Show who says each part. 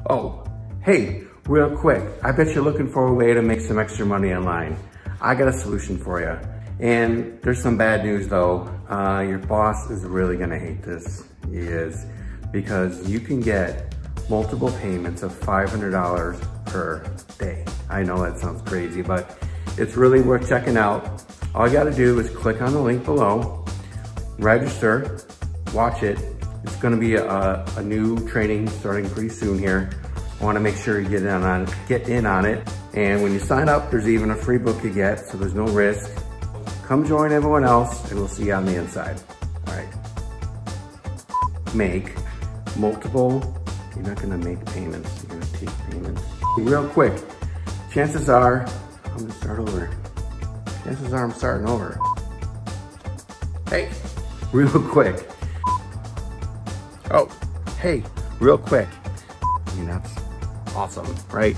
Speaker 1: Oh, hey, real quick, I bet you're looking for a way to make some extra money online. I got a solution for you. And there's some bad news though. Your boss is really gonna hate this. He is. Because you can get multiple payments of $500 per day. I know that sounds crazy, but it's really worth checking out. All you gotta do is click on the link below, register, watch it. It's gonna be a new training starting pretty soon here. I wanna make sure you get in on it. And when you sign up, there's even a free book you get, so there's no risk. Come join everyone else and we'll see you on the inside. All right. Make multiple, you're not gonna make payments, you're gonna take payments. Real quick, chances are, I'm gonna start over. Chances are I'm starting over. Hey, real quick. Oh, hey, real quick. I mean, that's awesome, right?